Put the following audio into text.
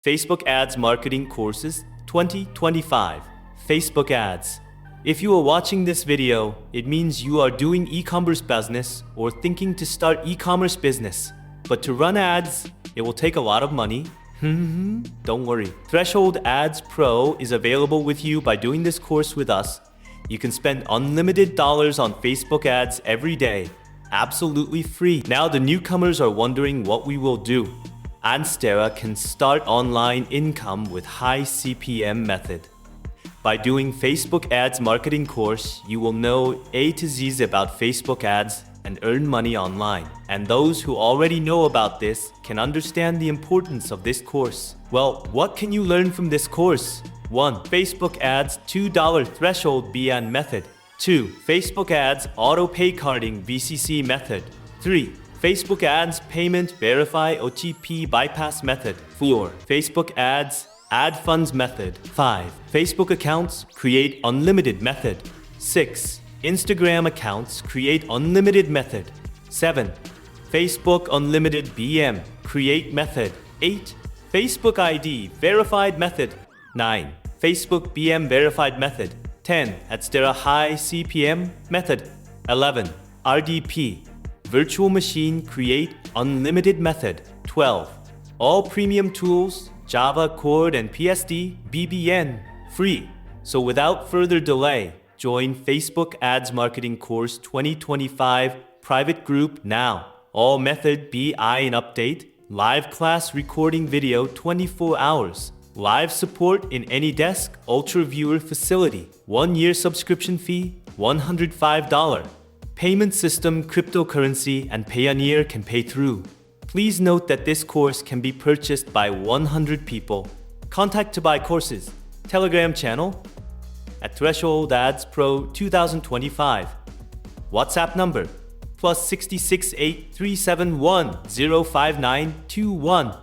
Facebook Ads Marketing Courses 2025. Facebook Ads. If you are watching this video, it means you are doing e-commerce business or thinking to start e-commerce business. But to run ads, it will take a lot of money. Don't worry. Threshold Ads Pro is available with you by doing this course with us. You can spend unlimited dollars on Facebook ads every day, absolutely free. Now the newcomers are wondering what we will do. Adsterra can start online income with high CPM method. By doing Facebook Ads Marketing course, you will know A to Z's about Facebook ads and earn money online. And those who already know about this can understand the importance of this course. Well, what can you learn from this course? 1. Facebook Ads $2 Threshold BN Method. 2. Facebook Ads Auto Pay Carding VCC Method. 3. Facebook Ads Payment Verify OTP Bypass Method. 4. Facebook Ads Ad Funds Method. 5. Facebook Accounts Create Unlimited Method. 6. Instagram Accounts Create Unlimited Method. 7. Facebook Unlimited BM Create Method. 8. Facebook ID Verified Method. 9. Facebook BM Verified Method. 10. Adsterra High CPM Method. 11. RDP Virtual Machine Create Unlimited Method. 12. All premium tools Java, Cord, and PSD, BBN, free. So without further delay, join Facebook Ads Marketing Course 2025 private group now. All method BI and update, live class recording video 24 hours, live support in AnyDesk UltraViewer facility, 1 year subscription fee, $105. Payment system, cryptocurrency, and payoneer can pay through. Please note that this course can be purchased by 100 people. Contact to buy courses. Telegram channel at Threshold Ads Pro 2025. WhatsApp number +668 371 05921.